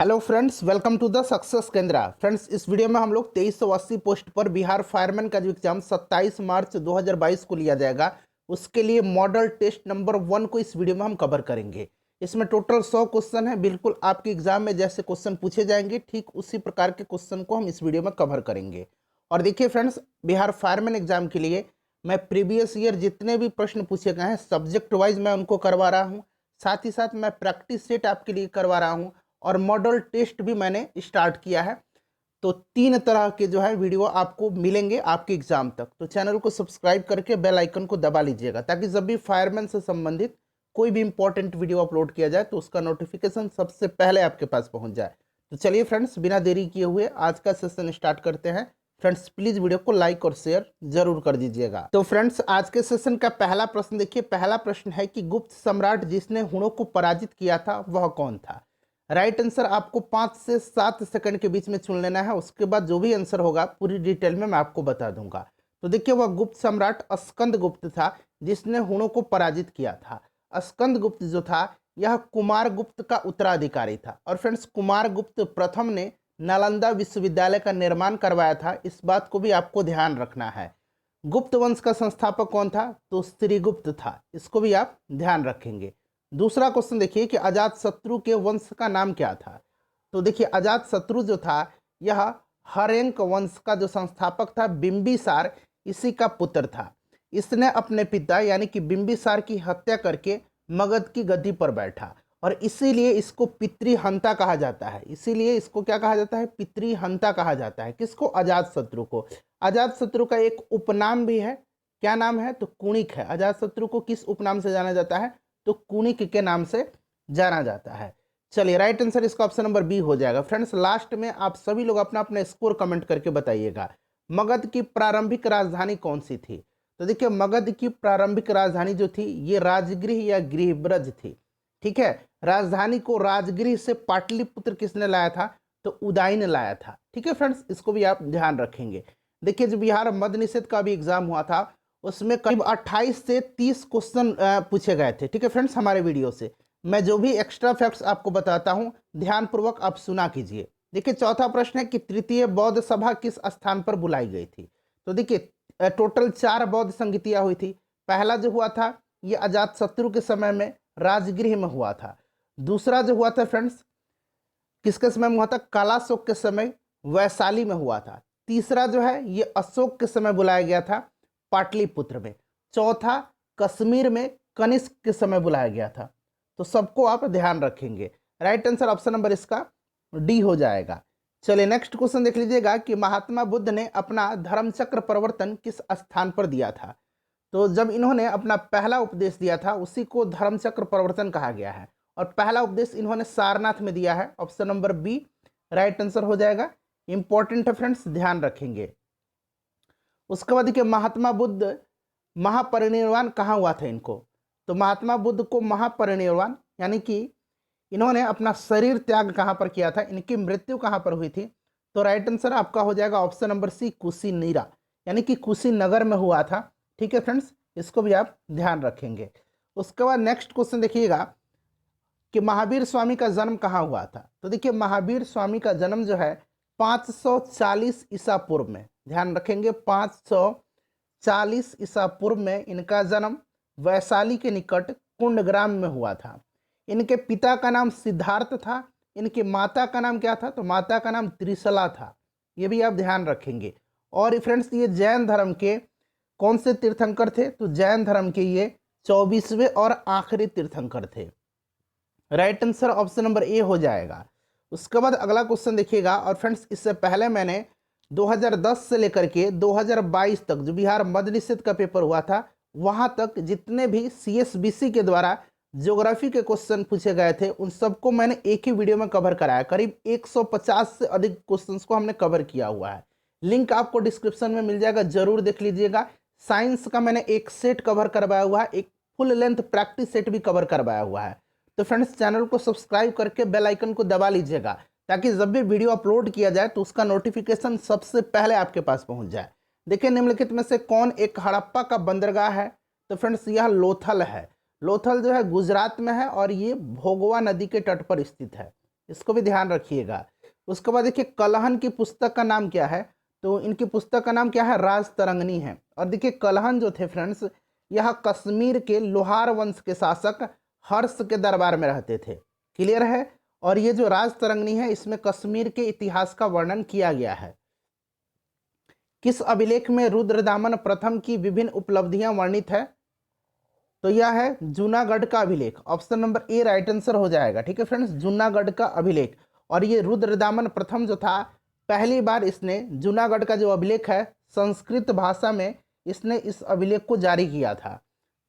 Hello friends, welcome to the success Kendra. Friends, इस video में हम लोग 2380 पोस्ट पर बिहार फायरमैन का जो एग्जाम 27 मार्च 2022 को लिया जाएगा, उसके लिए मॉडल टेस्ट नंबर 1 को इस वीडियो में हम कवर करेंगे। इसमें टोटल 100 क्वेश्चन है। बिल्कुल आपके एग्जाम में जैसे क्वेश्चन पूछे जाएंगे ठीक उसी प्रकार के क्वेश्चन को हम इस वीडियो में कवर करेंगे। और देखिए फ्रेंड्स, बिहार फायरमैन एग्जाम के लिए मैं प्रीवियस ईयर जितने भी प्रश्न पूछे गए हैं सब्जेक्ट वाइज मैं उनको करवा रहा हूँ। साथ ही साथ मैं प्रैक्टिस सेट आपके लिए करवा रहा हूँ और मॉडल टेस्ट भी मैंने स्टार्ट किया है। तो 3 तरह के जो है वीडियो आपको मिलेंगे आपके एग्जाम तक। तो चैनल को सब्सक्राइब करके बेल आइकन को दबा लीजिएगा ताकि जब भी फायरमैन से संबंधित कोई भी इंपॉर्टेंट वीडियो अपलोड किया जाए तो उसका नोटिफिकेशन सबसे पहले आपके पास पहुंच जाए। तो चलिए फ्रेंड्स, बिना देरी किए हुए आज का सेशन स्टार्ट करते हैं। फ्रेंड्स, प्लीज वीडियो को लाइक और शेयर जरूर कर दीजिएगा। तो फ्रेंड्स, आज के सेशन का पहला प्रश्न देखिए। पहला प्रश्न है कि गुप्त सम्राट जिसने हुणों को पराजित किया था वह कौन था। राइट आंसर आपको 5 से 7 सेकंड के बीच में चुन लेना है। उसके बाद जो भी आंसर होगा पूरी डिटेल में मैं आपको बता दूंगा। तो देखिए, वह गुप्त सम्राट स्कंद गुप्त था जिसने हुणों को पराजित किया था। स्कंद गुप्त जो था यह कुमार गुप्त का उत्तराधिकारी था। और फ्रेंड्स, कुमार गुप्त प्रथम ने नालंदा विश्वविद्यालय का निर्माण करवाया था। इस बात को भी आपको ध्यान रखना है। गुप्त वंश का संस्थापक कौन था, तो श्रीगुप्त था। इसको भी आप ध्यान रखेंगे। दूसरा क्वेश्चन देखिए कि अजात शत्रु के वंश का नाम क्या था। तो देखिए, अजात शत्रु जो था यह हर्यंक वंश का जो संस्थापक था बिंबिसार, इसी का पुत्र था। इसने अपने पिता यानी कि बिंबिसार की हत्या करके मगध की गद्दी पर बैठा और इसीलिए इसको पितृहंता कहा जाता है। इसीलिए इसको क्या कहा जाता है, पितृहंता कहा जाता है। किसको, अजात शत्रु को। अजात शत्रु का एक उपनाम भी है। क्या नाम है, तो कुणिक है। अजात शत्रु को किस उपनाम से जाना जाता है, तो कुणिक के नाम से जाना जाता है। चलिए, राइट आंसर इसका ऑप्शन नंबर बी हो जाएगा। फ्रेंड्स, लास्ट में आप सभी लोग अपना अपना स्कोर कमेंट करके बताइएगा। मगध की प्रारंभिक राजधानी कौन सी थी। तो देखिए, मगध की प्रारंभिक राजधानी जो थी ये राजगृह या गृहब्रज थी। ठीक है, राजधानी को राजगृह से पाटलिपुत्र किसने लाया था, तो उदय ने लाया था। ठीक है फ्रेंड्स, इसको भी आप ध्यान रखेंगे। देखिए, जो बिहार मद्य निषेध का भी एग्जाम हुआ था उसमें करीब 28 से 30 क्वेश्चन पूछे गए थे। ठीक है फ्रेंड्स, हमारे वीडियो से मैं जो भी एक्स्ट्रा फैक्ट्स आपको बताता हूं ध्यानपूर्वक आप सुना कीजिए। देखिए, चौथा प्रश्न है कि तृतीय बौद्ध सभा किस स्थान पर बुलाई गई थी। तो देखिए, टोटल 4 बौद्ध संगतियां हुई थी। पहला जो हुआ था ये अजात शत्रु के समय में राजगृह में हुआ था। दूसरा जो हुआ था फ्रेंड्स किसके समय में हुआ था, कालाशोक के समय वैशाली में हुआ था। तीसरा जो है ये अशोक के समय बुलाया गया था पाटलिपुत्र में। चौथा कश्मीर में कनिष्क के समय बुलाया गया था। तो सबको आप ध्यान रखेंगे। राइट आंसर ऑप्शन नंबर इसका डी हो जाएगा। चलिए, नेक्स्ट क्वेश्चन देख लीजिएगा कि महात्मा बुद्ध ने अपना धर्मचक्र प्रवर्तन किस स्थान पर दिया था। तो जब इन्होंने अपना पहला उपदेश दिया था उसी को धर्मचक्र प्रवर्तन कहा गया है। और पहला उपदेश इन्होंने सारनाथ में दिया है। Option number B right answer हो जाएगा। इंपॉर्टेंट है फ्रेंड्स, ध्यान रखेंगे। उसके बाद देखिए, महात्मा बुद्ध महापरिनिर्वाण कहाँ हुआ था इनको। तो महात्मा बुद्ध को महापरिनिर्वाण यानी कि इन्होंने अपना शरीर त्याग कहाँ पर किया था, इनकी मृत्यु कहाँ पर हुई थी। तो राइट आंसर आपका हो जाएगा ऑप्शन नंबर सी कुशीनीरा यानी कि कुशीनगर में हुआ था। ठीक है फ्रेंड्स, इसको भी आप ध्यान रखेंगे। उसके बाद नेक्स्ट क्वेश्चन देखिएगा कि महावीर स्वामी का जन्म कहाँ हुआ था। तो देखिए, महावीर स्वामी का जन्म जो है 540 ईसा पूर्व में, ध्यान रखेंगे 540 ईसा पूर्व में इनका जन्म वैशाली के निकट कुंडग्राम में हुआ था। इनके पिता का नाम सिद्धार्थ था। इनकी माता का नाम क्या था, तो माता का नाम त्रिशला था। ये भी आप ध्यान रखेंगे। और फ्रेंड्स, ये जैन धर्म के कौन से तीर्थंकर थे, तो जैन धर्म के ये 24वें और आखिरी तीर्थंकर थे। राइट आंसर ऑप्शन नंबर ए हो जाएगा। उसके बाद अगला क्वेश्चन देखिएगा। और फ्रेंड्स, इससे पहले मैंने 2010 से लेकर के 2022 तक जो बिहार मद्य निषेध का पेपर हुआ था वहां तक जितने भी CSBC के द्वारा ज्योग्राफी के क्वेश्चन पूछे गए थे उन सबको मैंने एक ही वीडियो में कवर कराया। करीब 150 से अधिक क्वेश्चंस को हमने कवर किया हुआ है। लिंक आपको डिस्क्रिप्शन में मिल जाएगा, जरूर देख लीजिएगा। साइंस का मैंने एक सेट कवर करवाया हुआ है, एक फुल लेंथ प्रैक्टिस सेट भी कवर करवाया हुआ है। तो फ्रेंड्स, चैनल को सब्सक्राइब करके बेल आइकन को दबा लीजिएगा ताकि जब भी वीडियो अपलोड किया जाए तो उसका नोटिफिकेशन सबसे पहले आपके पास पहुंच जाए। देखिए, निम्नलिखित में से कौन एक हड़प्पा का बंदरगाह है। तो फ्रेंड्स, यह लोथल है। लोथल जो है गुजरात में है और ये भोगवा नदी के तट पर स्थित है। इसको भी ध्यान रखिएगा। उसके बाद देखिए कलहन की पुस्तक का नाम क्या है, तो इनकी पुस्तक का नाम क्या है, राजतरंगिणी है। और देखिए कलहन जो थे फ्रेंड्स, यह कश्मीर के लोहार वंश के शासक हर्ष के दरबार में रहते थे। क्लियर है। और ये जो राजतरंगिणी है इसमें कश्मीर के इतिहास का वर्णन किया गया है। किस अभिलेख में रुद्रदामन प्रथम की विभिन्न उपलब्धियां वर्णित है, तो यह है जूनागढ़ का अभिलेख। ऑप्शन नंबर ए राइट आंसर हो जाएगा। ठीक है फ्रेंड्स, जूनागढ़ का अभिलेख। और ये रुद्रदामन प्रथम जो था, पहली बार इसने जूनागढ़ का जो अभिलेख है संस्कृत भाषा में इसने इस अभिलेख को जारी किया था।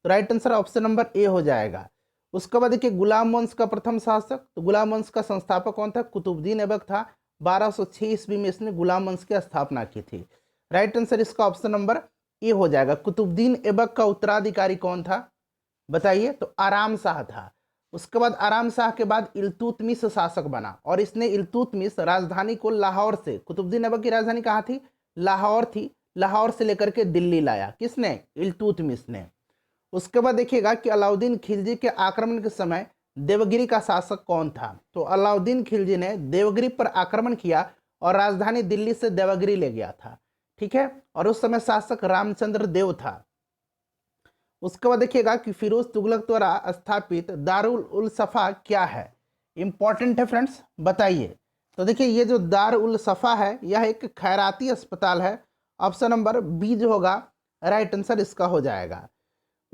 तो राइट आंसर ऑप्शन नंबर ए हो जाएगा। उसके बाद देखिए गुलाम वंश का प्रथम शासक, तो गुलाम वंश का संस्थापक कौन था, कुतुबुद्दीन ऐबक था। 1206 ईस्वी में इसने गुलाम वंश की स्थापना की थी। राइट आंसर इसका ऑप्शन नंबर ए हो जाएगा। कुतुबुद्दीन ऐबक का उत्तराधिकारी कौन था बताइए, तो आराम शाह था। उसके बाद आराम शाह के बाद इल्तुतमिश शासक बना और इसने इल्तुतमिश राजधानी को लाहौर से, कुतुबुद्दीन ऐबक की राजधानी कहाँ थी, लाहौर थी, लाहौर से लेकर के दिल्ली लाया। किसने, इल्तुतमिश ने। उसके बाद देखिएगा कि अलाउद्दीन खिलजी के आक्रमण के समय देवगिरी का शासक कौन था, तो अलाउद्दीन खिलजी ने देवगिरी पर आक्रमण किया और राजधानी दिल्ली से देवगिरी ले गया था। ठीक है, और उस समय शासक रामचंद्र देव था। उसके बाद देखिएगा कि फिरोज तुगलक द्वारा स्थापित दारुल उल सफा क्या है, इंपॉर्टेंट है फ्रेंड्स, बताइए। तो देखिए ये जो दारुल उल सफा है यह एक खैराती अस्पताल है। ऑप्शन नंबर बी जो होगा राइट आंसर इसका हो जाएगा।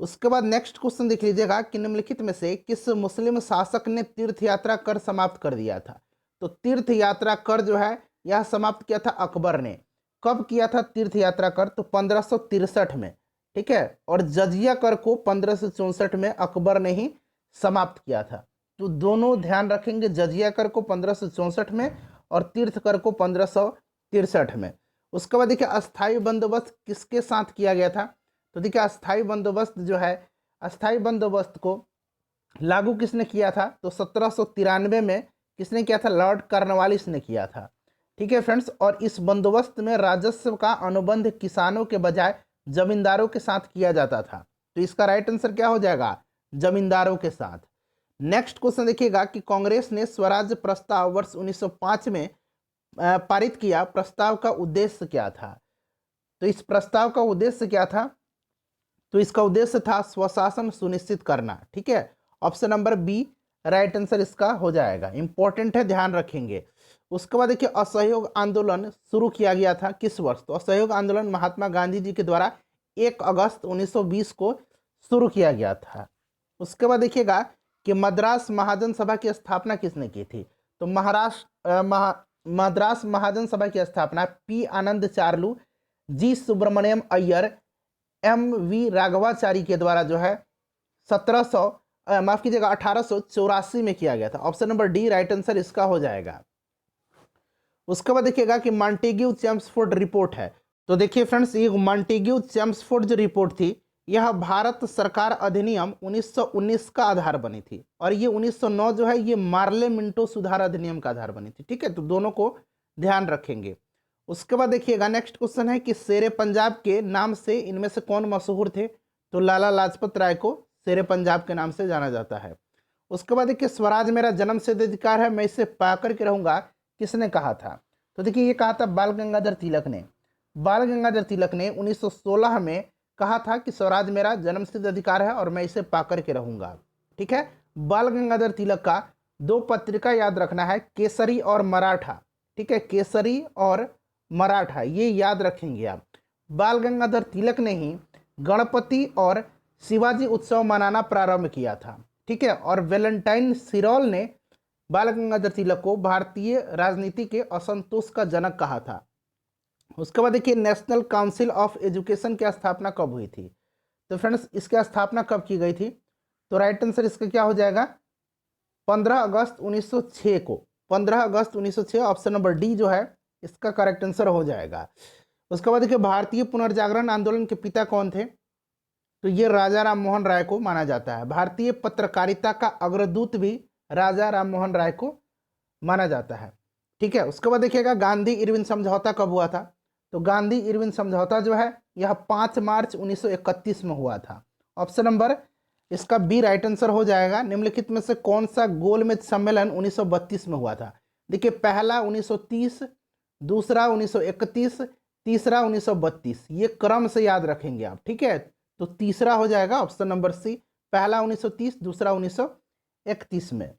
उसके बाद नेक्स्ट क्वेश्चन देख लीजिएगा कि निम्नलिखित में से किस मुस्लिम शासक ने तीर्थ यात्रा कर समाप्त कर दिया था, तो तीर्थ यात्रा कर जो है यह समाप्त किया था अकबर ने। कब किया था तीर्थ यात्रा कर, तो 1563 में। ठीक है, और जजिया कर को 1564 में अकबर ने ही समाप्त किया था। तो दोनों ध्यान रखेंगे, जजिया कर को 1564 में और तीर्थ कर को 1563 में। उसके बाद देखिए अस्थायी बंदोबस्त किसके साथ किया गया था, तो देखिए अस्थायी बंदोबस्त जो है, अस्थायी बंदोबस्त को लागू किसने किया था, तो 1793 में किसने किया था, लॉर्ड कॉर्नवालिस ने किया था। ठीक है फ्रेंड्स, और इस बंदोबस्त में राजस्व का अनुबंध किसानों के बजाय जमींदारों के साथ किया जाता था। तो इसका राइट आंसर क्या हो जाएगा, जमींदारों के साथ। नेक्स्ट क्वेश्चन देखिएगा कि कांग्रेस ने स्वराज प्रस्ताव वर्ष 1905 में पारित किया, प्रस्ताव का उद्देश्य क्या था, तो इस प्रस्ताव का उद्देश्य क्या था, तो इसका उद्देश्य था स्वशासन सुनिश्चित करना। ठीक है, option number B right answer इसका हो जाएगा, इंपॉर्टेंट है, ध्यान रखेंगे। उसके बाद देखिए असहयोग आंदोलन शुरू किया गया था किस वर्ष, तो असहयोग आंदोलन महात्मा गांधी जी के द्वारा 1 अगस्त 1920 को शुरू किया गया था। उसके बाद देखिएगा कि मद्रास महाजन सभा की स्थापना किसने की थी, तो मद्रास महाजन सभा की स्थापना P Anand Charlu, G Subramaniam Iyer, M V Raghavachari के द्वारा जो है 1884 में किया गया था। Option number D right answer इसका हो जाएगा। उसके बाद देखिएगा कि मॉन्टेग्यू चेम्सफोर्ड रिपोर्ट है, तो देखिए फ्रेंड्स ये मॉन्टेग्यू चेम्सफोर्ड जो रिपोर्ट थी यह भारत सरकार अधिनियम 1919 का आधार बनी थी, और ये 1909 जो है ये मार्ले मिंटो सुधार अधिनियम का आधार बनी थी। ठीक है, तो दोनों को ध्यान रखेंगे। उसके बाद देखिएगा नेक्स्ट क्वेश्चन है कि शेरे पंजाब के नाम से इनमें से कौन मशहूर थे, तो लाला लाजपत राय को शेरे पंजाब के नाम से जाना जाता है। उसके बाद देखिए स्वराज मेरा जन्मसिद्ध अधिकार है, मैं इसे पाकर के रहूंगा, किसने कहा था, तो देखिए ये कहा था बाल गंगाधर तिलक ने। बाल गंगाधर तिलक ने 1916 में कहा था कि स्वराज मेरा जन्मसिद्ध अधिकार है और मैं इसे पाकर के रहूंगा। ठीक है, बाल गंगाधर तिलक का 2 पत्रिका याद रखना है, केसरी और मराठा। ठीक है, केसरी और मराठा ये याद रखेंगे आप। बाल गंगाधर तिलक ने ही गणपति और शिवाजी उत्सव मनाना प्रारंभ किया था। ठीक है, और वैलेंटाइन सिरोल ने बाल गंगाधर तिलक को भारतीय राजनीति के असंतोष का जनक कहा था। उसके बाद देखिए नेशनल काउंसिल ऑफ एजुकेशन की स्थापना कब हुई थी, तो फ्रेंड्स इसकी स्थापना कब की गई थी, तो राइट आंसर इसका क्या हो जाएगा, 15 अगस्त 1906 को। 15 अगस्त 1906 ऑप्शन नंबर डी जो है इसका करेक्ट आंसर हो जाएगा। उसके बाद देखिए भारतीय पुनर्जागरण आंदोलन के पिता कौन थे, तो ये राजा राम मोहन राय को माना जाता है। भारतीय पत्रकारिता का अग्रदूत भी राजा राम मोहन राय को माना जाता है। ठीक है, उसके बाद देखिएगा गांधी इरविन समझौता कब हुआ था, तो गांधी इरविन समझौता जो है यह 5 मार्च 1931 में हुआ था। ऑप्शन नंबर इसका बी राइट आंसर हो जाएगा। निम्नलिखित में से कौन सा गोलमेज सम्मेलन 1932 में हुआ था? देखिए, पहला 1930, दूसरा 1931, तीसरा 1932। ये क्रम से याद रखेंगे आप, ठीक है। तो तीसरा हो जाएगा ऑप्शन नंबर सी, पहला 1930, दूसरा 1931 में।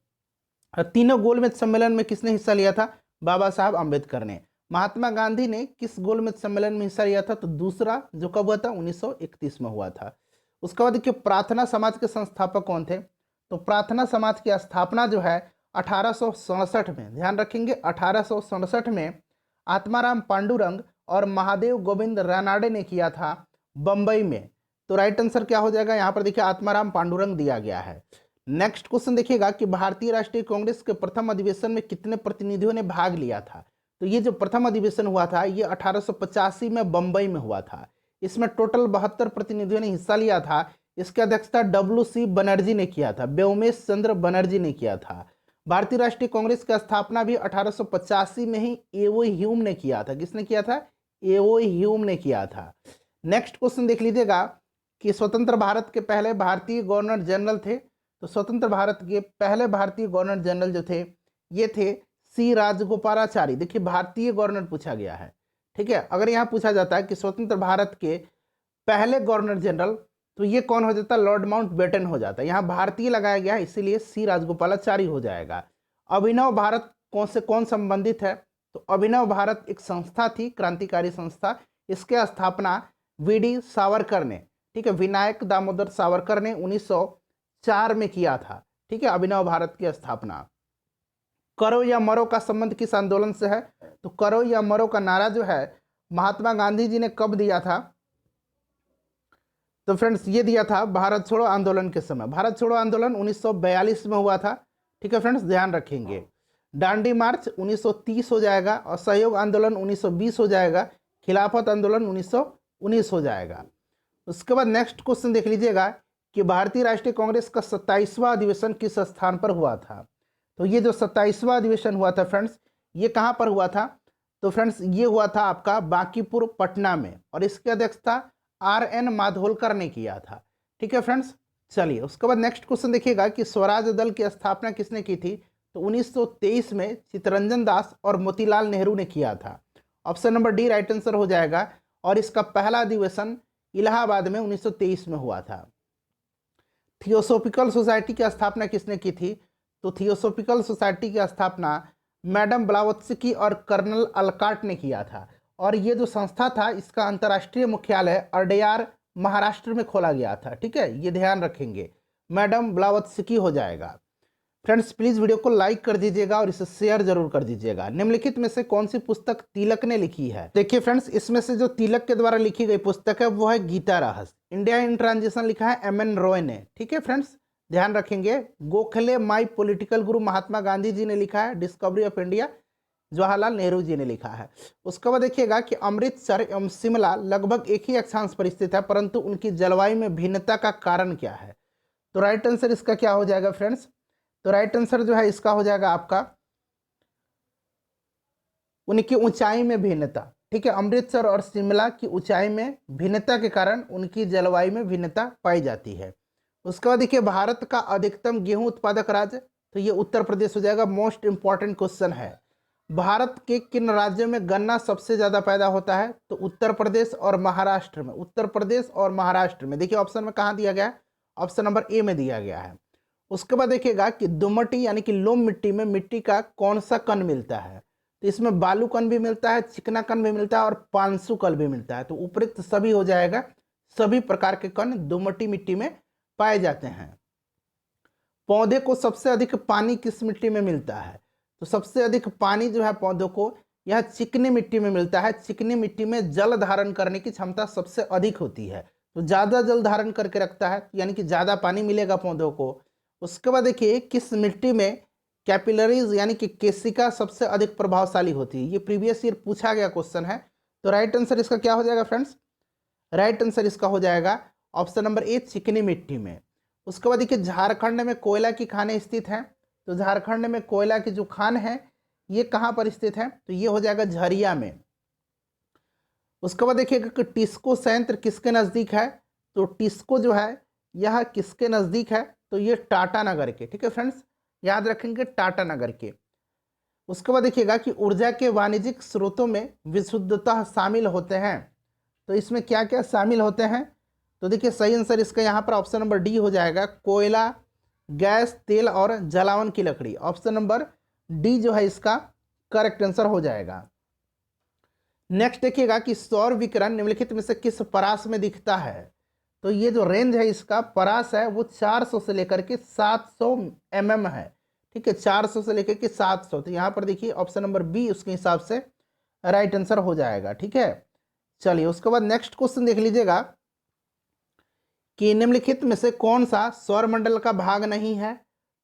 और तीनों गोलमेज सम्मेलन में किसने हिस्सा लिया था? बाबा साहब अम्बेडकर ने। महात्मा गांधी ने किस गोलमेज सम्मेलन में हिस्सा लिया था? तो दूसरा, जो कब हुआ था? 1931 में हुआ था। उसके बाद देखिए, प्रार्थना समाज के संस्थापक कौन थे? तो प्रार्थना समाज की स्थापना जो है 1867 में, ध्यान रखेंगे 1867 में आत्माराम पांडुरंग और महादेव गोविंद रानाडे ने किया था, बंबई में। तो राइट आंसर क्या हो जाएगा? यहाँ पर देखिए आत्माराम पांडुरंग दिया गया है। नेक्स्ट क्वेश्चन देखिएगा कि भारतीय राष्ट्रीय कांग्रेस के प्रथम अधिवेशन में कितने प्रतिनिधियों ने भाग लिया था? तो ये जो प्रथम अधिवेशन हुआ था ये 1885 में बंबई में हुआ था। इसमें टोटल 72 प्रतिनिधियों ने हिस्सा लिया था। इसकी अध्यक्षता WC बनर्जी ने किया था, व्योमेश चंद्र बनर्जी ने किया था। भारतीय राष्ट्रीय कांग्रेस की स्थापना भी 1885 में ही एओ ह्यूम ने किया था। किसने किया था? एओ ह्यूम ने किया था। नेक्स्ट क्वेश्चन देख लीजिएगा कि स्वतंत्र भारत के पहले भारतीय गवर्नर जनरल थे। तो स्वतंत्र भारत के पहले भारतीय गवर्नर जनरल जो थे ये थे सी राजगोपालाचारी। देखिए, भारतीय गवर्नर पूछा गया है, ठीक है। अगर यहाँ पूछा जाता है कि स्वतंत्र भारत के पहले गवर्नर जनरल, तो ये कौन हो जाता है? लॉर्ड माउंटबेटन हो जाता है। यहाँ भारतीय लगाया गया है इसीलिए सी राजगोपालाचारी हो जाएगा। अभिनव भारत कौन संबंधित है? तो अभिनव भारत एक संस्था थी, क्रांतिकारी संस्था। इसके स्थापना वीडी सावरकर ने, ठीक है, विनायक दामोदर सावरकर ने 1904 में किया था, ठीक है, अभिनव भारत की स्थापना। करो या मरो का संबंध किस आंदोलन से है? तो करो या मरो का नारा जो है महात्मा गांधी जी ने कब दिया था? तो फ्रेंड्स ये दिया था भारत छोड़ो आंदोलन के समय। भारत छोड़ो आंदोलन 1942 में हुआ था, ठीक है फ्रेंड्स, ध्यान रखेंगे। दांडी मार्च 1930 हो जाएगा, असहयोग आंदोलन 1920 हो जाएगा, खिलाफत आंदोलन 1919 हो जाएगा। उसके बाद नेक्स्ट क्वेश्चन देख लीजिएगा कि भारतीय राष्ट्रीय कांग्रेस का 27वां अधिवेशन किस स्थान पर हुआ था? तो ये जो 27वां अधिवेशन हुआ था फ्रेंड्स, ये कहाँ पर हुआ था? तो फ्रेंड्स ये हुआ था आपका बांकीपुर पटना में, और इसकी अध्यक्षता RN माधोलकर ने किया था, ठीक है फ्रेंड्स। चलिए उसके बाद नेक्स्ट क्वेश्चन देखिएगा कि स्वराज दल की स्थापना किसने की थी? तो 1923 में चित्तरंजन दास और मोतीलाल नेहरू ने किया था। Option number D right answer हो जाएगा। और इसका पहला अधिवेशन इलाहाबाद में 1923 में हुआ था। थियोसोफिकल सोसाइटी की स्थापना किसने की थी? तो थियोसोफिकल सोसाइटी की स्थापना मैडम ब्लावत्स्की और कर्नल अलकाट ने किया था। और ये जो संस्था था इसका अंतर्राष्ट्रीय मुख्यालय अडयार महाराष्ट्र में खोला गया था, ठीक है, ये ध्यान रखेंगे, मैडम ब्लावत्स्की हो जाएगा। फ्रेंड्स प्लीज वीडियो को लाइक कर दीजिएगा और इसे शेयर जरूर कर दीजिएगा। निम्नलिखित में से कौन सी पुस्तक तिलक ने लिखी है? देखिए फ्रेंड्स, इसमें से जो तिलक के द्वारा लिखी गई पुस्तक है वो है गीता रहस्य। इंडिया इन ट्रांजिशन लिखा है MN रॉय ने, ठीक है फ्रेंड्स, ध्यान रखेंगे। गोखले माई पॉलिटिकल गुरु महात्मा गांधी जी ने लिखा है। Discovery of India Jawaharlal Nehru ji ने लिखा है। उसके बाद देखिएगा कि अमृतसर एवं शिमला लगभग एक ही अक्षांश पर स्थित है, परंतु उनकी जलवायु में भिन्नता का कारण क्या है? तो राइट आंसर इसका क्या हो जाएगा फ्रेंड्स? तो राइट आंसर जो है इसका हो जाएगा आपका उनकी ऊंचाई में भिन्नता, ठीक है। अमृतसर और शिमला की ऊंचाई में भिन्नता के कारण उनकी जलवायु में भिन्नता पाई जाती है। उसके बाद देखिए भारत का अधिकतम गेहूं उत्पादक राज्य, तो ये उत्तर प्रदेश हो जाएगा। मोस्ट इंपॉर्टेंट क्वेश्चन है, भारत के किन राज्यों में गन्ना सबसे ज्यादा पैदा होता है? तो उत्तर प्रदेश और महाराष्ट्र में। उत्तर प्रदेश और महाराष्ट्र में। देखिए ऑप्शन में कहाँ दिया गया है? ऑप्शन नंबर ए में दिया गया है। उसके बाद देखिएगा कि दोमटी यानी कि लोम मिट्टी में मिट्टी का कौन सा कण मिलता है? तो इसमें बालू कण भी मिलता है, चिकना कण भी मिलता है और पांसु कण भी मिलता है। तो उपयुक्त सभी हो जाएगा, सभी प्रकार के कण दोमटी मिट्टी में पाए जाते हैं। पौधे को सबसे अधिक पानी किस मिट्टी में मिलता है? तो सबसे अधिक पानी जो है पौधों को यह चिकनी मिट्टी में मिलता है। चिकनी मिट्टी में जल धारण करने की क्षमता सबसे अधिक होती है, तो ज्यादा जल धारण करके रखता है, यानी कि ज्यादा पानी मिलेगा पौधों को। उसके बाद देखिए किस मिट्टी में कैपिलरीज यानी कि केशिका सबसे अधिक प्रभावशाली होती है? ये प्रीवियस ईयर पूछा गया क्वेश्चन है। तो राइट आंसर इसका क्या हो जाएगा फ्रेंड्स? राइट आंसर इसका हो जाएगा ऑप्शन नंबर ए, चिकनी मिट्टी में। उसके बाद देखिए झारखंड में कोयला की खानें स्थित हैं। तो झारखंड में कोयला की जो खान है ये कहाँ पर स्थित है? तो ये हो जाएगा झरिया में। उसके बाद देखिएगा कि टिस्को संयंत्र किसके नजदीक है? तो टिस्को जो है यह किसके नज़दीक है? तो ये टाटा नगर के, ठीक है फ्रेंड्स, याद रखेंगे टाटा नगर के। उसके बाद देखिएगा कि ऊर्जा के वाणिज्यिक स्रोतों में विशुद्धतः शामिल होते हैं। तो इसमें क्या क्या शामिल होते हैं? तो देखिए सही आंसर इसका यहाँ पर ऑप्शन नंबर डी हो जाएगा, कोयला, गैस, तेल और जलावन की लकड़ी। ऑप्शन नंबर डी जो है इसका करेक्ट आंसर हो जाएगा। नेक्स्ट देखिएगा कि सौर विकिरण निम्नलिखित में से किस परास में दिखता है? तो ये जो रेंज है इसका परास है वो 400 से लेकर के 700 mm है, ठीक है, 400 से लेकर के 700। तो यहाँ पर देखिए ऑप्शन नंबर बी उसके हिसाब से राइट आंसर हो जाएगा, ठीक है। चलिए उसके बाद नेक्स्ट क्वेश्चन देख लीजिएगा कि निम्नलिखित में से कौन सा सौरमंडल का भाग नहीं है?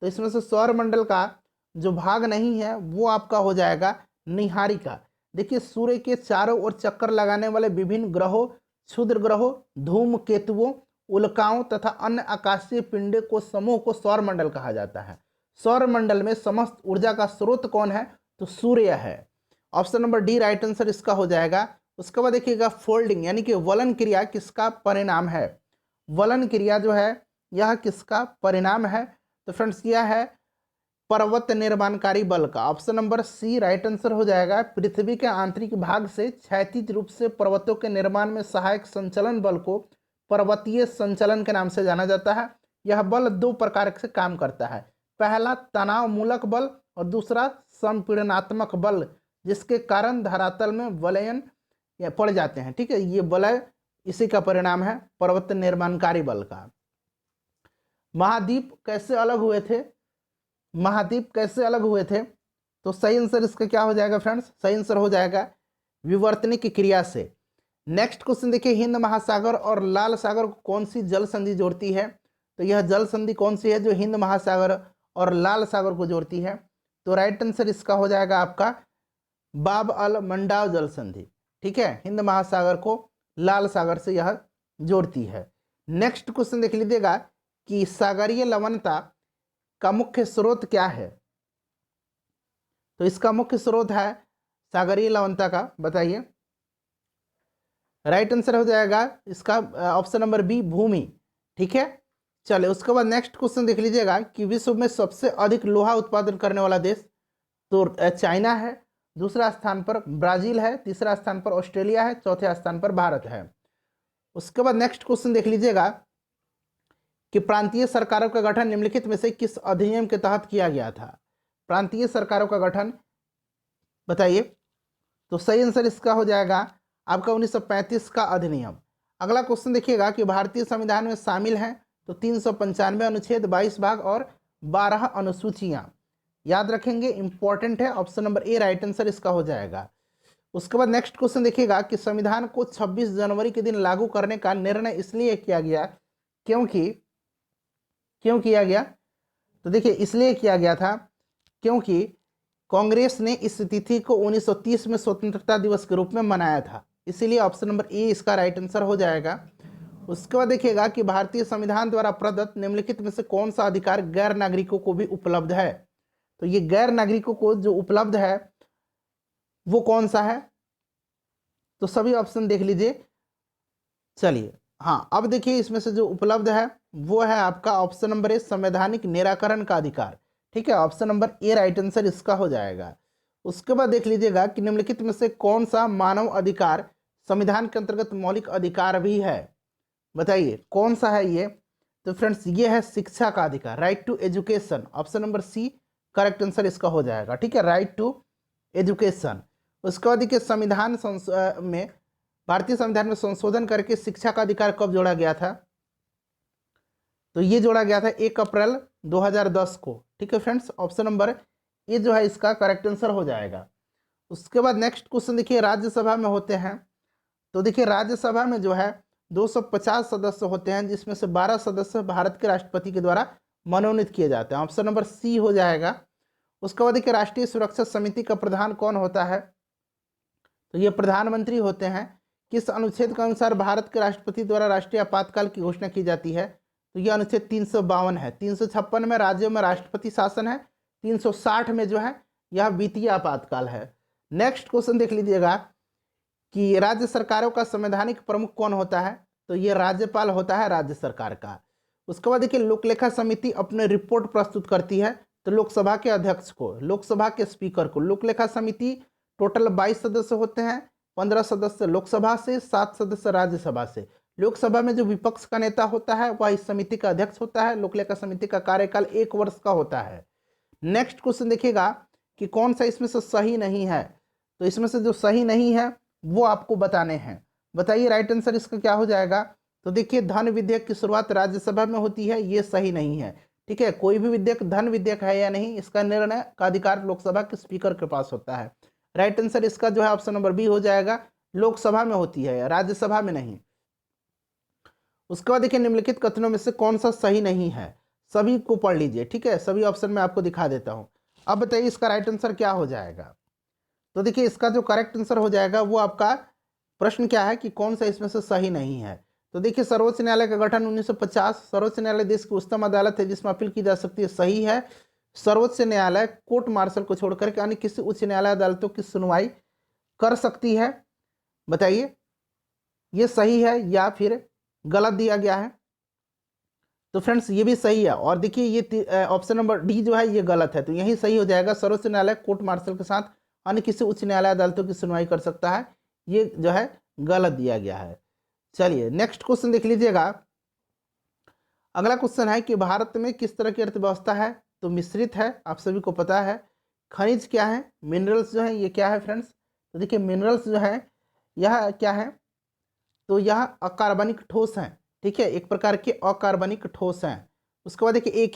तो इसमें से सौरमंडल का जो भाग नहीं है वो आपका हो जाएगा निहारिका। देखिए सूर्य के चारों ओर चक्कर लगाने वाले विभिन्न ग्रहों, क्षुद्र ग्रहों, धूमकेतुओं, उल्काओं तथा अन्य आकाशीय पिंडों को समूह को सौरमंडल कहा जाता है। सौरमंडल में समस्त ऊर्जा का स्रोत कौन है? तो सूर्य है। Option number D right answer इसका हो जाएगा। उसके बाद देखिएगा फोल्डिंग यानी कि वलन क्रिया किसका परिणाम है? वलन क्रिया जो है यह किसका परिणाम है? तो फ्रेंड्स यह है पर्वत निर्माणकारी बल का। Option number C right answer हो जाएगा। पृथ्वी के आंतरिक भाग से क्षैतिज रूप से पर्वतों के निर्माण में सहायक संचलन बल को पर्वतीय संचलन के नाम से जाना जाता है। यह बल दो प्रकार से काम करता है, पहला तनाव मूलक बल और दूसरा संपीड़नात्मक बल, जिसके कारण धरातल में वलयन पड़ जाते हैं, ठीक है। ये वलय इसी का परिणाम है पर्वत निर्माणकारी बल का। महाद्वीप कैसे अलग हुए थे? महाद्वीप कैसे अलग हुए थे? तो सही आंसर इसका क्या हो जाएगा फ्रेंड्स? सही आंसर हो जाएगा विवर्तनिक क्रिया से। नेक्स्ट क्वेश्चन देखिए, हिंद महासागर और लाल सागर को कौन सी जल संधि जोड़ती है? तो यह जल संधि कौन सी है जो हिंद महासागर और लाल सागर को जोड़ती है? तो राइट आंसर इसका हो जाएगा आपका बाब अल मंडाव जल संधि, ठीक है। हिंद महासागर को लाल सागर से यह जोड़ती है। नेक्स्ट क्वेश्चन देख लीजिएगा कि सागरीय लवणता का मुख्य स्रोत क्या है? तो इसका मुख्य स्रोत है सागरीय लवणता का, बताइए। राइट आंसर हो जाएगा इसका ऑप्शन नंबर बी भूमि, ठीक है। चले उसके बाद नेक्स्ट क्वेश्चन देख लीजिएगा कि विश्व में सबसे अधिक लोहा उत्पादन करने वाला देश तो चाइना है, दूसरा स्थान पर ब्राजील है, तीसरा स्थान पर ऑस्ट्रेलिया है, चौथे स्थान पर भारत है। उसके बाद नेक्स्ट क्वेश्चन देख लीजिएगा कि प्रांतीय सरकारों का गठन निम्नलिखित में से किस अधिनियम के तहत किया गया था? प्रांतीय सरकारों का गठन बताइए। तो सही आंसर इसका हो जाएगा आपका 1935 का अधिनियम। अगला क्वेश्चन देखिएगा कि भारतीय संविधान में शामिल हैं तो 395 अनुच्छेद, 22 भाग और 12 अनुसूचियां। याद रखेंगे, इंपॉर्टेंट है। ऑप्शन नंबर ए राइट आंसर इसका हो जाएगा। उसके बाद नेक्स्ट क्वेश्चन देखिएगा कि संविधान को 26 जनवरी के दिन लागू करने का निर्णय इसलिए किया गया क्यों किया गया? तो देखिए इसलिए किया गया था क्योंकि कांग्रेस ने इस तिथि को 1930 में स्वतंत्रता दिवस के रूप में मनाया था, इसीलिए ऑप्शन नंबर ए इसका राइट आंसर हो जाएगा। उसके बाद देखिएगा कि भारतीय संविधान द्वारा प्रदत्त निम्नलिखित में से कौन सा अधिकार गैर नागरिकों को भी उपलब्ध है? तो ये गैर नागरिकों को जो उपलब्ध है वो कौन सा है? तो सभी ऑप्शन देख लीजिए। चलिए हाँ, अब देखिए इसमें से जो उपलब्ध है वो है आपका ऑप्शन नंबर ए संवैधानिक निराकरण का अधिकार, ठीक है। ऑप्शन नंबर ए राइट आंसर इसका हो जाएगा। उसके बाद देख लीजिएगा कि निम्नलिखित में से कौन सा मानव अधिकार संविधान के अंतर्गत मौलिक अधिकार भी है? बताइए कौन सा है ये? तो फ्रेंड्स ये है शिक्षा का अधिकार, right to education. Option number C correct answer इसका हो जाएगा, ठीक है, राइट टू एजुकेशन। उसके बाद देखिए संविधान में भारतीय संविधान में संशोधन करके शिक्षा का अधिकार कब जोड़ा गया था? तो ये जोड़ा गया था 1 अप्रैल 2010 को, ठीक है फ्रेंड्स। ऑप्शन नंबर ए जो है इसका करेक्ट आंसर हो जाएगा। उसके बाद नेक्स्ट क्वेश्चन देखिए राज्यसभा में होते हैं तो देखिए राज्यसभा में जो है 250 सदस्य होते हैं, जिसमें से 12 सदस्य भारत के राष्ट्रपति के द्वारा मनोनीत किए जाते हैं। ऑप्शन नंबर सी हो जाएगा। उसके बाद देखिए राष्ट्रीय सुरक्षा समिति का प्रधान कौन होता है? तो ये प्रधानमंत्री होते हैं। किस अनुच्छेद के अनुसार भारत के राष्ट्रपति द्वारा राष्ट्रीय आपातकाल की घोषणा की जाती है? तो यह अनुच्छेद 352 है। 356 में राज्यों में राष्ट्रपति शासन है, 360 में जो है यह वित्तीय आपातकाल है। नेक्स्ट क्वेश्चन देख लीजिएगा कि राज्य सरकारों का संवैधानिक प्रमुख कौन होता है? तो ये राज्यपाल होता है राज्य सरकार का। उसके बाद देखिए लोक लेखा समिति अपने रिपोर्ट प्रस्तुत करती है, तो लोकसभा के अध्यक्ष को, लोकसभा के स्पीकर को। लोक लेखा समिति टोटल 22 सदस्य होते हैं, 15 सदस्य लोकसभा से, 7 सदस्य राज्यसभा से। लोकसभा में जो विपक्ष का नेता होता है वह इस समिति का अध्यक्ष होता है। लोक लेखा समिति का कार्यकाल 1 वर्ष का होता है। नेक्स्ट क्वेश्चन देखिएगा कि कौन सा इसमें से सही नहीं है, तो इसमें से जो सही नहीं है वो आपको बताने हैं। बताइए राइट आंसर इसका क्या हो जाएगा। तो देखिए धन विधेयक की शुरुआत राज्यसभा में होती है, ये सही नहीं है। ठीक है, कोई भी विधेयक धन विधेयक है या नहीं, इसका निर्णय का अधिकार लोकसभा के स्पीकर के पास होता है। राइट आंसर इसका जो है ऑप्शन नंबर बी हो जाएगा, लोकसभा में होती है, राज्यसभा में नहीं। उसके बाद देखिए निम्नलिखित कथनों में से कौन सा सही नहीं है, सभी को पढ़ लीजिए। ठीक है, सभी ऑप्शन में आपको दिखा देता हूं। अब बताइए इसका राइट आंसर क्या हो जाएगा। तो देखिए इसका जो करेक्ट आंसर हो जाएगा वो आपका प्रश्न क्या है कि कौन सा इसमें से सही नहीं है। तो देखिए सर्वोच्च न्यायालय का गठन 1950, सर्वोच्च न्यायालय देश की उच्चतम अदालत है जिसमें अपील की जा सकती है, सही है। सर्वोच्च न्यायालय कोर्ट मार्शल को छोड़कर के अन्य किसी उच्च न्यायालय अदालतों की सुनवाई कर सकती है। बताइए ये सही है या फिर गलत दिया गया है। तो फ्रेंड्स ये भी सही है, और देखिए ये ऑप्शन नंबर डी जो है ये गलत है, तो यही सही हो जाएगा। सर्वोच्च न्यायालय कोर्ट मार्शल के साथ अन्य किसी उच्च न्यायालय अदालतों की सुनवाई कर सकता है, ये जो है गलत दिया गया है। चलिए नेक्स्ट क्वेश्चन देख लीजिएगा। अगला क्वेश्चन है कि भारत में किस तरह की अर्थव्यवस्था है, तो मिश्रित है, आप सभी को पता है। खनिज क्या है, मिनरल्स जो है ये क्या है फ्रेंड्स, तो देखिए मिनरल्स जो है यह क्या है, तो यह अकार्बनिक ठोस हैं। ठीक है, एक प्रकार के अकार्बनिक ठोस हैं। उसके बाद देखिए एक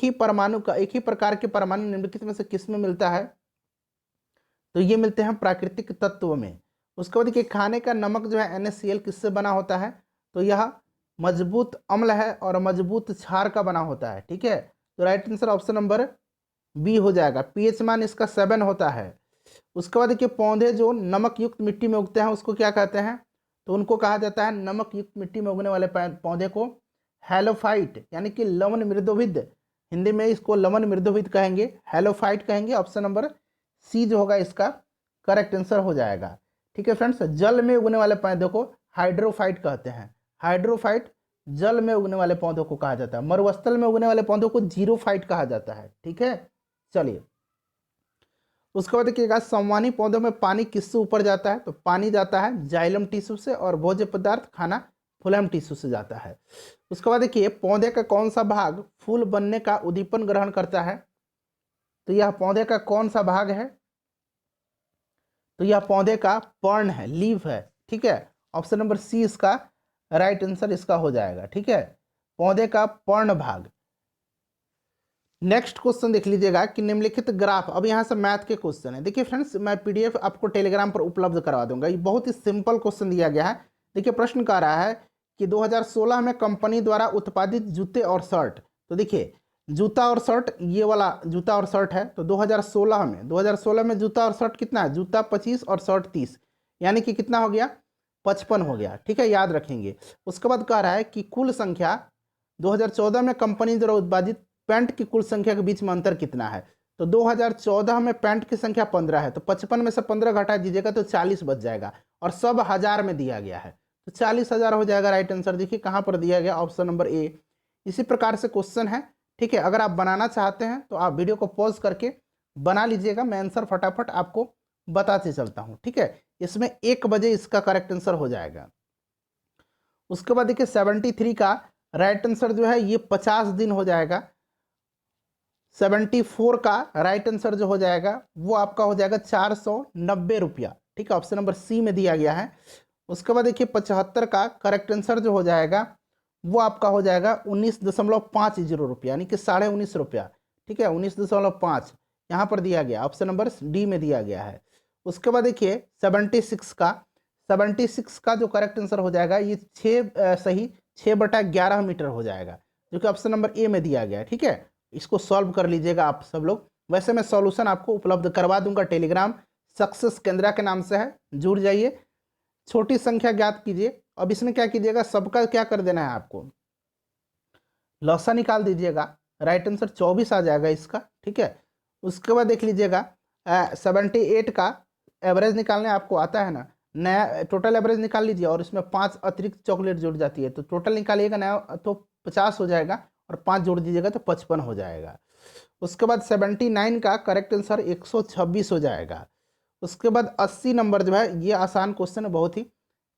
ही प्रकार के परमाणु निम्नलिखित में से किस में मिलता है, तो ये मिलते हैं प्राकृतिक तत्व में। उसके बाद देखिए खाने का नमक जो है NaCl किससे बना होता है, तो यह मजबूत अम्ल है और मजबूत क्षार का बना होता है। ठीक है, तो right answer option number B हो जाएगा, pH मान इसका 7 होता है। उसके बाद देखिए पौधे जो नमक युक्त मिट्टी में उगते हैं उसको क्या कहते हैं, तो उनको कहा जाता है, नमक युक्त मिट्टी में उगने वाले पौधे को हेलोफाइट यानी कि लवण मृदोविद, हिंदी में इसको लवण मृदोविद कहेंगे, हेलोफाइट कहेंगे। ऑप्शन नंबर सी जो होगा इसका करेक्ट आंसर हो जाएगा। ठीक है फ्रेंड्स, जल में उगने वाले पौधे को हाइड्रोफाइट कहते हैं, हाइड्रोफाइट जल में उगने वाले पौधों को कहा जाता है। मरुस्थल में उगने वाले पौधों को जीरोफाइट कहा जाता है। ठीक है, चलिए उसके बाद देखिएगा संवहनी पौधों में पानी किससे ऊपर जाता है, तो पानी जाता है जाइलम टिश्यू से, और भोज्य पदार्थ खाना फ्लोएम टिश्यू से जाता है। उसके बाद देखिए पौधे का कौन सा भाग फूल बनने का उद्दीपन ग्रहण करता है, तो यह पौधे का कौन सा भाग है, तो यह पौधे का पर्ण है, लीफ है। ठीक है, ऑप्शन नंबर सी इसका राइट आंसर इसका हो जाएगा। ठीक है, पौधे का पर्ण भाग। नेक्स्ट क्वेश्चन देख लीजिएगा कि निम्नलिखित ग्राफ, अब यहाँ से मैथ के क्वेश्चन है। देखिए फ्रेंड्स मैं PDF आपको टेलीग्राम पर उपलब्ध करवा दूंगा, ये बहुत ही सिंपल क्वेश्चन दिया गया है। देखिए प्रश्न कह रहा है कि 2016 में कंपनी द्वारा उत्पादित जूते और शर्ट, तो देखिए जूता और शर्ट, ये वाला जूता और शर्ट है, तो 2016 में जूता और शर्ट कितना है, जूता 25 और शर्ट 30, यानी कि कितना हो गया, 55 हो गया। ठीक है, याद रखेंगे। उसके बाद कह रहा है कि कुल संख्या 2014 में कंपनी द्वारा उत्पादित पैंट की कुल संख्या के बीच में अंतर कितना है, तो 2014 में पैंट की संख्या 15 है, तो 55 में से 15 घटा दीजिएगा तो 40 बच जाएगा, और सब हजार में दिया गया है, तो 40,000 हो जाएगा राइट आंसर। देखिए कहाँ पर दिया गया, ऑप्शन नंबर ए। इसी प्रकार से क्वेश्चन है। ठीक है, अगर आप बनाना चाहते हैं तो आप वीडियो को पॉज करके बना लीजिएगा, मैं आंसर फटाफट आपको बताते चलता हूँ। ठीक है, इसमें 1 बजे इसका करेक्ट आंसर हो जाएगा। उसके बाद देखिए 73 का राइट आंसर जो है ये 50 दिन हो जाएगा। 74 का राइट आंसर जो हो जाएगा वो आपका हो जाएगा 490 रुपया। ठीक है, ऑप्शन नंबर सी में दिया गया है। उसके बाद देखिए 75 का करेक्ट आंसर जो हो जाएगा वो आपका हो जाएगा 19.50 रुपया, यानी कि 19.5 रुपया। ठीक है, 19.5 यहाँ पर दिया गया, ऑप्शन नंबर डी में दिया गया है। उसके बाद देखिए 76 का जो करेक्ट आंसर हो जाएगा ये 6/11 मीटर हो जाएगा, जो कि ऑप्शन नंबर ए में दिया गया है। ठीक है, इसको सॉल्व कर लीजिएगा आप सब लोग। वैसे मैं सॉल्यूशन आपको उपलब्ध करवा दूंगा, टेलीग्राम सक्सेस केंद्रा के नाम से है, जुड़ जाइए। छोटी संख्या ज्ञात कीजिए। अब इसमें क्या कीजिएगा, सबका क्या कर देना है आपको, लॉसा निकाल दीजिएगा, राइट आंसर 24 आ जाएगा इसका। ठीक है, उसके बाद देख लीजिएगा 78 का एवरेज निकालने आपको आता है ना, नया टोटल एवरेज निकाल लीजिए, और इसमें 5 अतिरिक्त चॉकलेट जुड़ जाती है, तो टोटल निकालिएगा नया तो 50 हो जाएगा, और 5 जोड़ दीजिएगा तो 55 हो जाएगा। उसके बाद 79 का करेक्ट आंसर 126 हो जाएगा। उसके बाद 80 नंबर जो है, ये आसान क्वेश्चन है बहुत ही,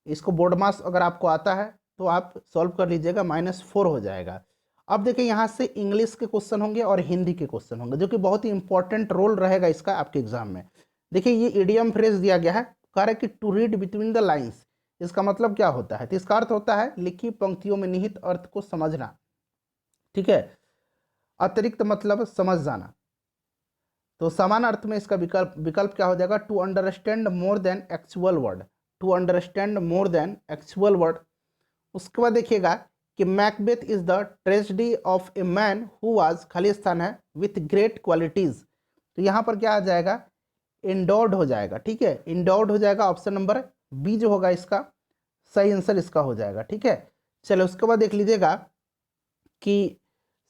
इसको बोर्ड मास अगर आपको आता है तो आप सॉल्व कर लीजिएगा, -4 हो जाएगा। अब देखिए यहाँ से इंग्लिश के क्वेश्चन होंगे और हिंदी के क्वेश्चन होंगे, जो कि बहुत ही इंपॉर्टेंट रोल रहेगा इसका आपके एग्जाम में। देखिए ये इडियम फ्रेज दिया गया है, कह रहा है कि to read between the lines. इसका मतलब क्या होता है? तो इसका अर्थ होता है लिखी पंक्तियों में निहित अर्थ को समझना, ठीक है, अतिरिक्त मतलब समझ जाना। तो समान अर्थ में इसका विकल्प क्या हो जाएगा? To understand more than actual word, to understand more than actual word. उसके बाद देखिएगा कि Macbeth is the tragedy of a man who was, खाली स्थान है, विथ ग्रेट क्वालिटीज। तो यहाँ पर क्या आ जाएगा? इंडोर्ड हो जाएगा, ठीक है, इंडोर्ड हो जाएगा। ऑप्शन नंबर बी जो होगा इसका सही आंसर इसका हो जाएगा, ठीक है। चलो उसके बाद देख लीजिएगा कि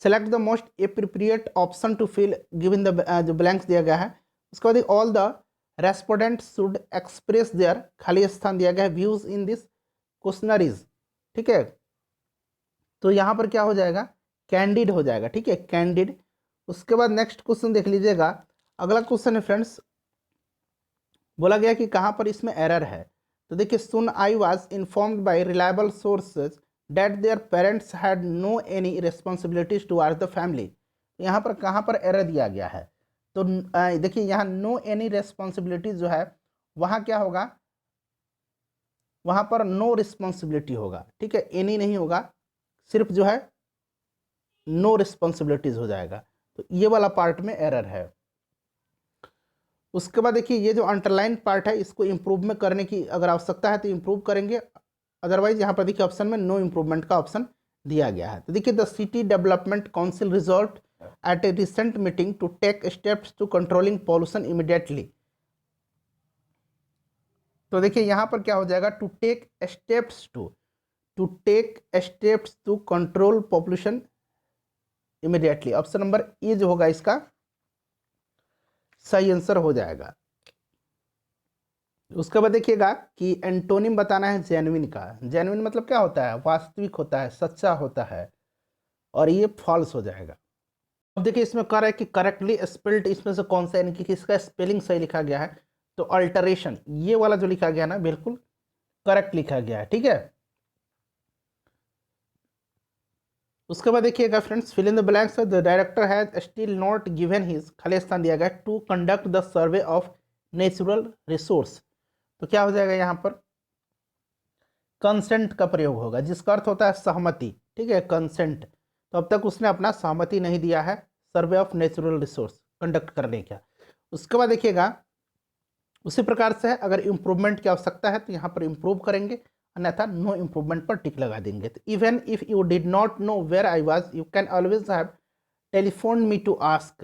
select the most appropriate option to fill given the, जो ब्लैंक्स दिया गया है। उसके बाद all the respondent should express their, खाली स्थान दिया गया है, व्यूज इन दिस क्वेश्चनरीज, ठीक है। तो यहाँ पर क्या हो जाएगा? कैंडिड हो जाएगा, ठीक है, कैंडिड। उसके बाद नेक्स्ट क्वेश्चन देख लीजिएगा। अगला क्वेश्चन है फ्रेंड्स, बोला गया कि कहाँ पर इसमें एरर है। तो देखिए, son I was informed by reliable sources that their parents had no any responsibilities towards the family. तो यहाँ पर कहाँ पर एरर दिया गया है? तो देखिए यहाँ नो एनी रिस्पॉन्सिबिलिटीज जो है, वहाँ क्या होगा? वहाँ पर नो रिस्पॉन्सिबिलिटी होगा, ठीक है, एनी नहीं होगा, सिर्फ जो है नो रिस्पॉन्सिबिलिटीज हो जाएगा। तो ये वाला पार्ट में एरर है। उसके बाद देखिए ये जो अंडरलाइन पार्ट है, इसको इम्प्रूव में करने की अगर आवश्यकता है तो इम्प्रूव करेंगे, अदरवाइज यहाँ पर देखिए ऑप्शन में नो इम्प्रूवमेंट का ऑप्शन दिया गया है। तो देखिए the city development council resort at a recent meeting to take steps to controlling pollution immediately. तो देखिए यहाँ पर क्या हो जाएगा? To take steps to control population immediately. Option number A जो होगा इसका सही आंसर हो जाएगा। उसके बाद देखिएगा कि एंटोनिम बताना है जेन्युइन का। जेन्युइन मतलब क्या होता है? वास्तविक होता है, सच्चा होता है, और ये फॉल्स हो जाएगा। अब देखिए इसमें कह रहा है कि करेक्टली स्पेल्ड, इसमें से कौन सा, यानी कि किसका स्पेलिंग सही लिखा गया है। तो अल्टरेशन, ये वाला जो लिखा गया ना, बिल्कुल करेक्ट लिखा गया है, ठीक है। उसके बाद देखिएगा friends, fill in the blanks. The director has still not given his, खाली स्थान दिया गया to conduct the survey of natural resource. तो क्या हो जाएगा? यहाँ पर कंसेंट का प्रयोग होगा, जिसका अर्थ होता है सहमति, ठीक है, कंसेंट। तो अब तक उसने अपना सहमति नहीं दिया है सर्वे ऑफ नेचुरल रिसोर्स कंडक्ट करने का। उसके बाद देखिएगा उसी प्रकार से है, अगर इम्प्रूवमेंट की आवश्यकता है तो यहाँ पर इम्प्रूव करेंगे, अन्यथा नो इम्प्रूवमेंट पर टिक लगा देंगे। तो even if you did not know where I was, you can always have telephone me to ask.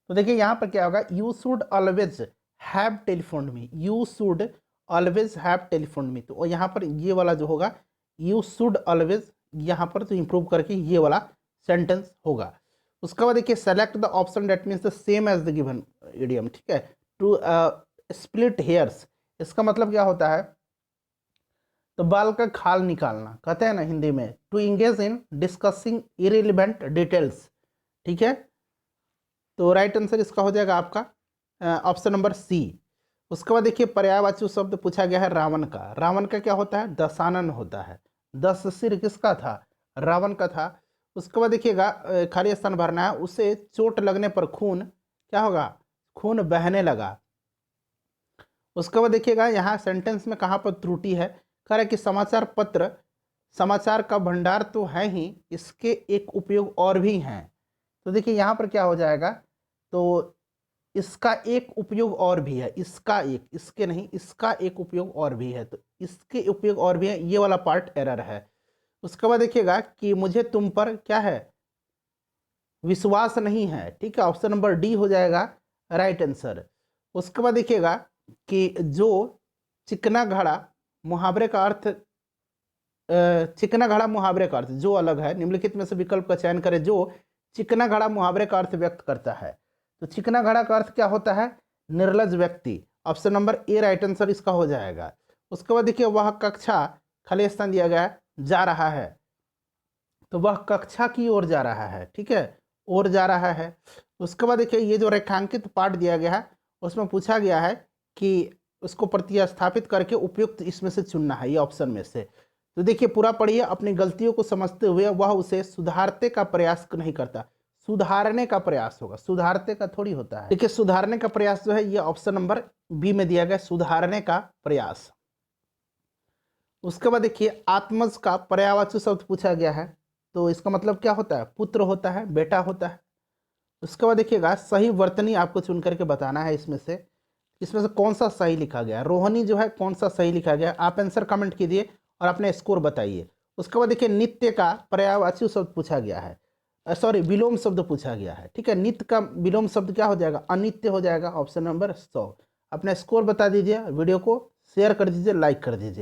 तो देखिए यहाँ पर क्या होगा? You should always have telephone me, you should always have telephone me. तो यहाँ पर ये वाला जो होगा, यू शुड ऑलवेज, यहाँ पर तो इम्प्रूव करके ये वाला सेंटेंस होगा। उसके बाद देखिए select the option that means the same as the given idiom, ठीक है। टू स्प्लिट हेयर्स, इसका मतलब क्या होता है? तो बाल का खाल निकालना कहते हैं ना हिंदी में। To engage in discussing irrelevant details, ठीक है। तो राइट आंसर इसका हो जाएगा आपका ऑप्शन नंबर सी। उसके बाद देखिए पर्यायवाची शब्द पूछा गया है रावण का। रावण का क्या होता है? दशानन होता है। 10 सिर किसका था? रावण का था। उसके बाद देखिएगा खाली स्थान भरना है। उसे चोट लगने पर खून क्या होगा? खून बहने लगा। उसके बाद देखिएगा यहाँ सेंटेंस में कहाँ पर त्रुटि है। कह रहा है कि समाचार पत्र, समाचार का भंडार तो है ही, इसके एक उपयोग और भी हैं। तो देखिए यहाँ पर क्या हो जाएगा? तो इसका एक उपयोग और भी है, इसका एक, इसके नहीं, इसका एक उपयोग और भी है। तो इसके उपयोग और भी है, ये वाला पार्ट एरर है। उसके बाद देखिएगा कि मुझे तुम पर क्या है? विश्वास नहीं है, ठीक है। ऑप्शन नंबर डी हो जाएगा राइट आंसर। उसके बाद देखिएगा कि जो चिकना घड़ा, मुहावरे का अर्थ, चिकना घड़ा मुहावरे का अर्थ जो अलग है, निम्नलिखित में से विकल्प का चयन करें जो चिकना घड़ा मुहावरे का अर्थ व्यक्त करता है। तो चिकना घड़ा का अर्थ क्या होता है? निर्लज व्यक्ति। ऑप्शन नंबर ए राइट आंसर इसका हो जाएगा। उसके बाद देखिए वह कक्षा, खाली स्थान दिया गया है, जा रहा है। तो वह कक्षा की ओर जा रहा है, ठीक है, ओर जा रहा है। उसके बाद देखिए ये जो रेखांकित पार्ट दिया गया है उसमें पूछा गया है कि उसको प्रतिस्थापित करके उपयुक्त इसमें से चुनना है, ये ऑप्शन में से। तो देखिए पूरा पढ़िए, अपनी गलतियों को समझते हुए वह उसे सुधारने का प्रयास नहीं करता। सुधारने का प्रयास होगा, सुधारते का थोड़ी होता है। देखिए सुधारने का प्रयास जो है ये ऑप्शन नंबर बी में दिया गया, सुधारने का प्रयास। उसके बाद देखिए आत्मज का पर्यायवाची शब्द पूछा गया है, तो इसका मतलब क्या होता है? पुत्र होता है, बेटा होता है। उसके बाद देखिएगा सही वर्तनी आपको चुन करके बताना है इसमें से कौन सा सही लिखा गया है। रोहिणी जो है कौन सा सही लिखा गया, आप आंसर कमेंट कीजिए और अपने स्कोर बताइए। उसके बाद देखिए नित्य का पर्यायवाची शब्द पूछा गया है, सॉरी विलोम शब्द पूछा गया है, ठीक है। नित्य का विलोम शब्द क्या हो जाएगा? अनित्य हो जाएगा, ऑप्शन नंबर 100। अपना स्कोर बता दीजिए, वीडियो को शेयर कर दीजिए, लाइक कर दीजिए।